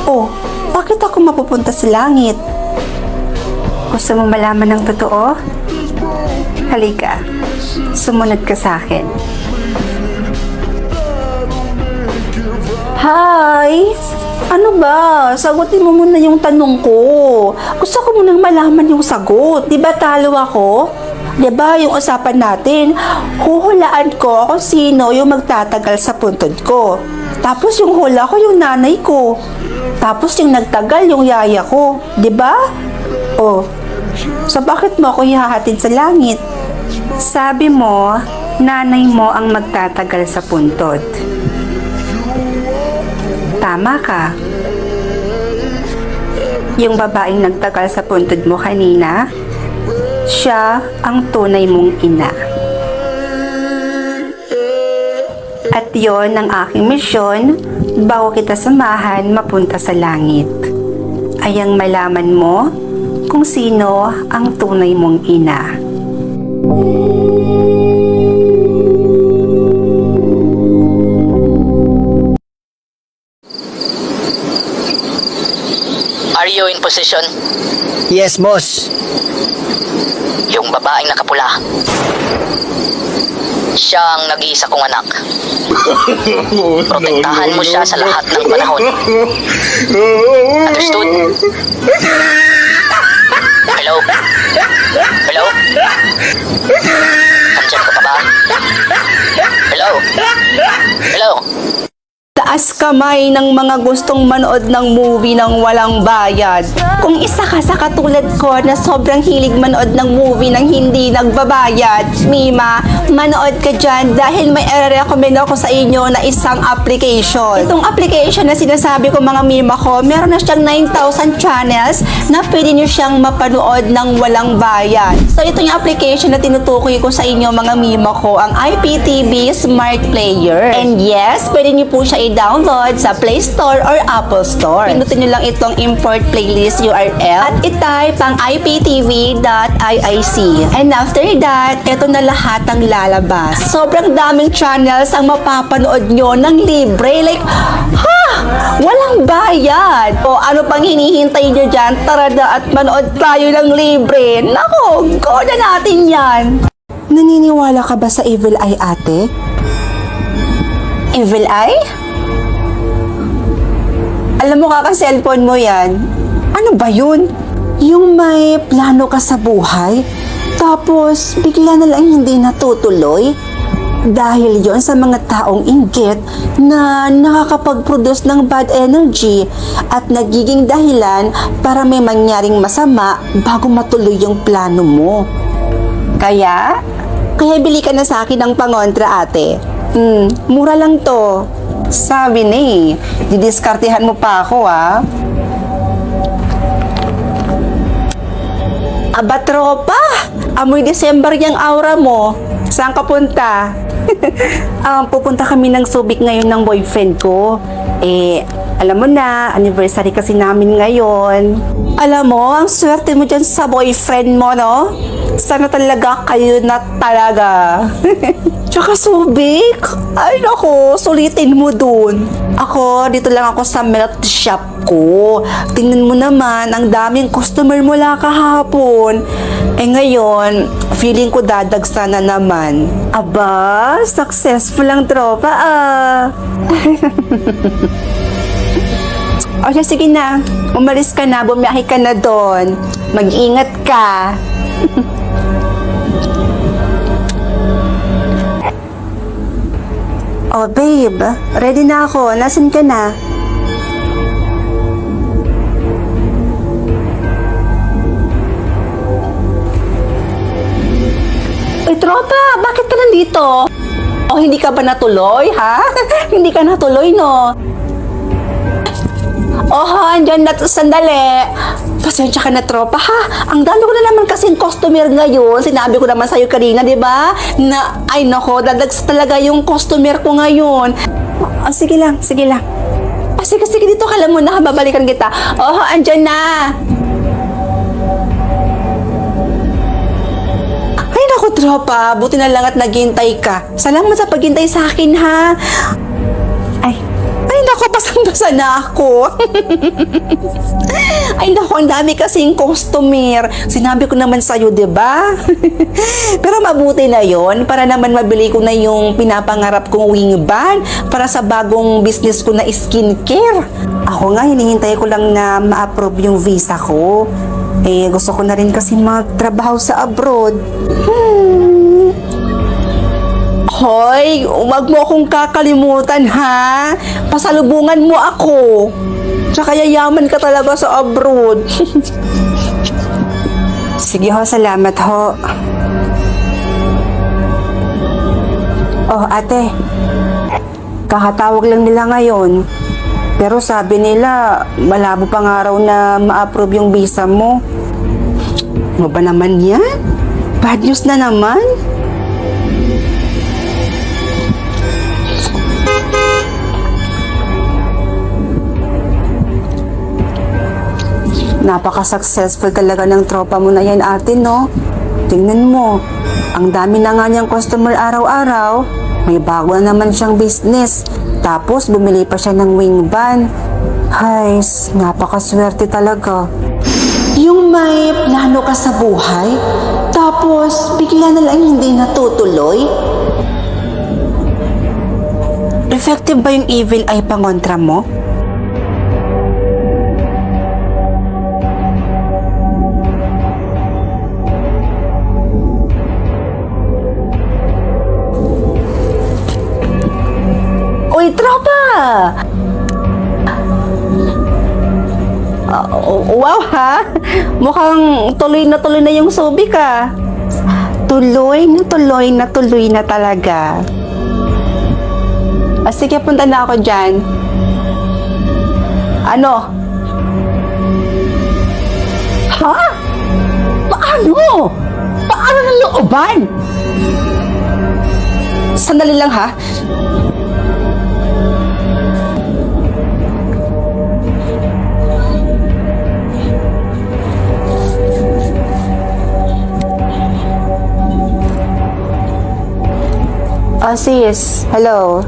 Oh, bakit ako mapupunta sa langit? Gusto mo malaman ng totoo? Halika, sumunod ka sa akin. Hi! Ano ba? Sagutin mo muna yung tanong ko. Gusto ko munang malaman yung sagot. Di ba talo ako? Di ba yung usapan natin? Huhulaan ko kung sino yung magtatagal sa puntod ko. Tapos yung hula ko yung nanay ko. Tapos yung nagtagal yung yaya ko. Di ba? Oh, so bakit mo ako hihahatid sa langit? Sabi mo, nanay mo ang magtatagal sa puntod. Tama ka. Yung babaeng nagtagal sa puntod mo kanina, siya ang tunay mong ina. At yon ang aking misyon bago kita samahan mapunta sa langit. Ayang malaman mo kung sino ang tunay mong ina. Are you in position? Yes, boss. Yung babaeng nakapula. Siya ang nag-iisa kong anak. Protektahan mo siya sa lahat ng panahon. Understood? Hello? Hello? Nandiyan ka pa ba? Hello? Hello? Taas kamay ng mga gustong manood ng movie ng walang bayad. Kung isa ka sa katulad ko na sobrang hilig manood ng movie ng hindi nagbabayad, Mima, manood ka dyan dahil may i-recommend ako sa inyo na isang application. Itong application na sinasabi ko mga Mima ko, meron na siyang 9,000 channels na pwede nyo siyang mapanood ng walang bayad. So ito yung application na tinutukoy ko sa inyo mga Mima ko, ang IPTV Smart Player. And yes, pwede nyo po siya i-download sa Play Store or Apple Store. Pindutin nyo lang itong import playlist URL at i-type ang iptv.iic. And after that, ito na lahat ang lalabas. Sobrang daming channels ang mapapanood nyo ng libre. Like, ha! Walang bayad! O ano pang hinihintay nyo dyan? Tara na at manood tayo ng libre. Nako, go na natin yan! Naniniwala ka ba sa evil eye, ate? Evil eye? Alam mo kaka-cellphone mo yan. Ano ba yun? Yung may plano ka sa buhay, tapos bigla na lang hindi natutuloy? Dahil yon sa mga taong inggit na nakakapag-produce ng bad energy at nagiging dahilan para may mangyaring masama bago matuloy yung plano mo. Kaya bili ka na sa akin ng pangontra, ate. Mura lang to. Sabi ni, didiskartehan mo pa ako, ah. Aba, tropa! Amoy December yung aura mo. Saan ka punta? Pupunta kami ng Subic ngayon ng boyfriend ko. Alam mo na, anniversary kasi namin ngayon. Alam mo, ang swerte mo dyan sa boyfriend mo, no? Sana talaga kayo na talaga. Tsaka Subic, ay nako, sulitin mo dun. Ako, dito lang ako sa milk shop ko. Tingnan mo naman, ang daming customer mula kahapon. Ngayon, feeling ko dadagsa na naman. Aba, successful ang tropa, ah. O siya, sige na. Umalis ka na, bumiyahe ka na doon. Mag-ingat ka. Oh, babe. Ready na ako. Nasaan ka na? Tropa, bakit ka nandito? O, hindi ka ba natuloy, ha? Hindi ka natuloy, no? Andyan na, sandali. Pasensya ka na, tropa, ha? Ang dami ko na naman kasing customer ngayon. Sinabi ko naman sa'yo kanina, di ba? Na, ay nako, dadags talaga yung customer ko ngayon. Sige lang, sige lang. Sige, dito ka lang muna, babalikan kita. Andyan na. Ay naku, tropa, buti na lang at naghintay ka. Salamat sa paghintay sa akin, ha? Ay naku, pasang-basa na ako. Ay naku, ang dami kasing customer. Sinabi ko naman sa'yo, di ba? Pero mabuti na yon para naman mabili ko na yung pinapangarap kong wing band para sa bagong business ko na skincare. Ako nga, hinihintay ko lang na ma-approve yung visa ko. Eh, gusto ko na rin kasi magtrabaho sa abroad. Hoy, wag mo akong kakalimutan, ha? Pasalubungan mo ako. Tsaka yayaman ka talaga sa abroad. Sige ho, salamat ho. Oh, ate. Kakatawag lang nila ngayon. Pero sabi nila, malabo pang araw na ma-approve yung visa mo. Ano ba naman yan? Bad news na naman. Napaka-successful talaga ng tropa mo na yan, ate, no? Tingnan mo, ang dami na nga niyang customer araw-araw. May bago na naman siyang business. Tapos, bumili pa siya ng wing van. Hay, napakaswerte talaga. Yung may plano ka sa buhay, tapos bigla na lang hindi natutuloy. Effective ba yung evil eye pangontra mo? Uy, tropa! Wow, ha? Mukhang tuloy na yung subik, ha? Tuloy na talaga. Sige, punta na ako dyan. Ano? Ha? Paano? Paano ng looban? Sandali lang, ha? Oh, sis. Hello.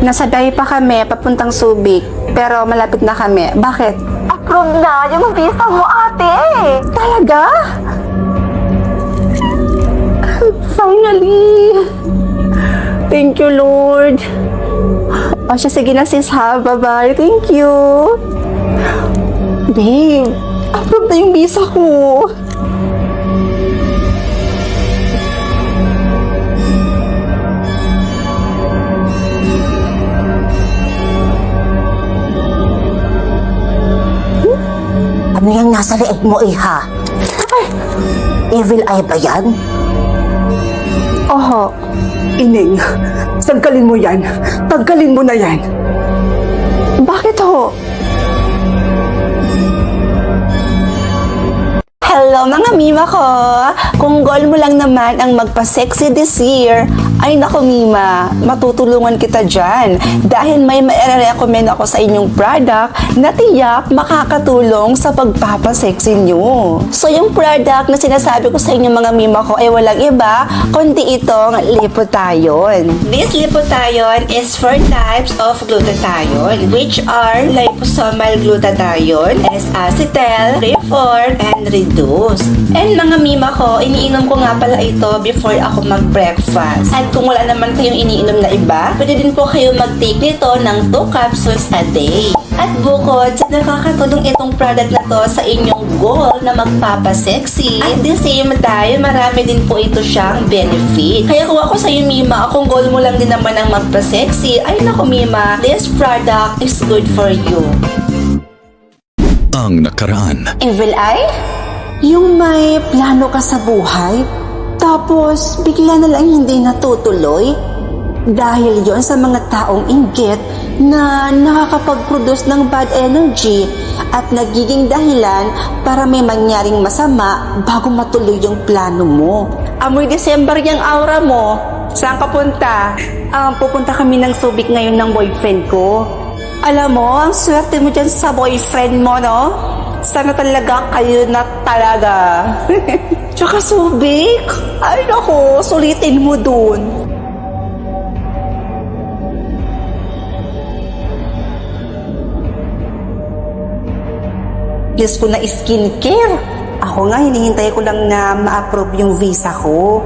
Nasa biyahe pa kami, papuntang Subic. Pero malapit na kami. Bakit? Approve na yung visa mo, ate. Talaga? Finally. Thank you, Lord. O siya, sige na sis ha. Bye-bye. Thank you. Babe, approve na yung visa ko. Ano yung nasa leeg mo, iha? Evil eye ba yan? Oho. Ining, tanggalin mo yan. Tanggalin mo na yan. Bakit ho? Hello mga mima ko! Kung goal mo lang naman ang magpa-sexy this year, ay naku mima, matutulungan kita dyan. Dahil may ma-recommend ako sa inyong product na tiyak makakatulong sa pagpapasexy nyo. So yung product na sinasabi ko sa inyong mga mima ko ay walang iba, kundi itong Lipotayon. This Lipotayon is 4 types of glutathione, which are liposomal glutathione, S-acetyl, Refor, and Reduce. And mga mima ko, iniinom ko nga pala ito before ako mag-breakfast. At kung wala naman kayong iniinom na iba, pwede din po kayo mag-take nito ng 2 capsules a day. At bukod sa nakakatulong itong product na to sa inyong goal na magpapasexy, at the same time, marami din po ito siyang benefit. Kaya kung ako sa iyo, mima, kung goal mo lang din naman ang magpa-sexy, ay naku mima, this product is good for you. Ang nakaraan. Evil eye? Yung may plano ka sa buhay, tapos bigla na lang hindi natutuloy? Dahil yon sa mga taong inggit na nakakapag-produce ng bad energy at nagiging dahilan para may mangyaring masama bago matuloy yung plano mo. Amoy December yung aura mo. Saan ka punta? Pupunta kami ng Subic ngayon ng boyfriend ko. Alam mo, ang swerte mo dyan sa boyfriend mo, no? Sana talaga kayo na talaga. Tsaka Subic, ay nako, sulitin mo dun. list ko na skincare. Ako nga, hinihintay ko lang na ma-approve yung visa ko.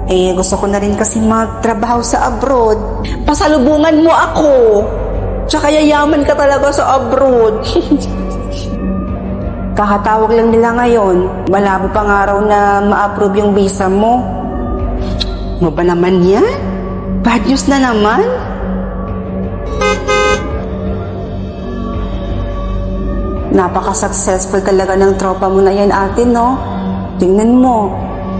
Eh, gusto ko na rin kasi magtrabaho sa abroad. Pasalubungan mo ako. Tsaka yayaman ka talaga sa abroad. Kakatawag lang nila ngayon. Malabo pang araw na ma-approve yung visa mo. Ano ba naman yan? Bad news na naman? Napaka-successful talaga ng tropa mo na yan, ate, no? Tingnan mo,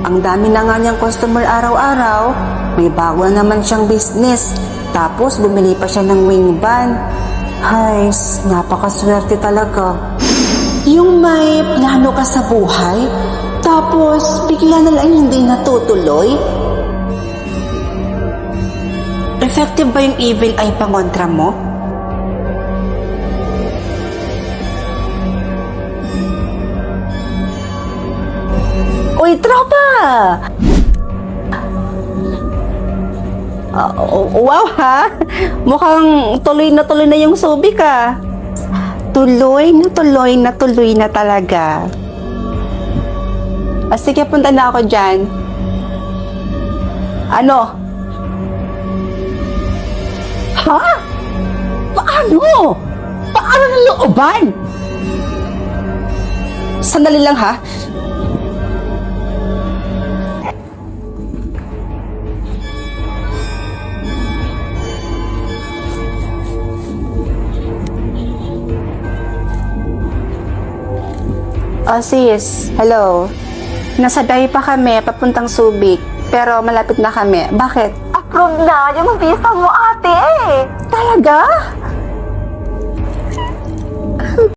ang dami na nga niyang customer araw-araw. May bago na naman siyang business. Tapos, bumili pa siya ng wing van. Ay, napakaswerte talaga. Yung may plano ka sa buhay, tapos bigla na lang hindi natutuloy. Effective ba yung evil eye pangontra mo? Uy, tropa! Wow ha! Mukhang tuloy na yung subik ah. Tuloy na talaga. Sige, punta na ako dyan. Ano? Ha? Paano? Paano ng looban? Sandali lang ha. Oh sis, hello. Nasa Dahi pa kami, papuntang Subic. Pero malapit na kami. Bakit? Approve na yung visa mo, ate. Talaga?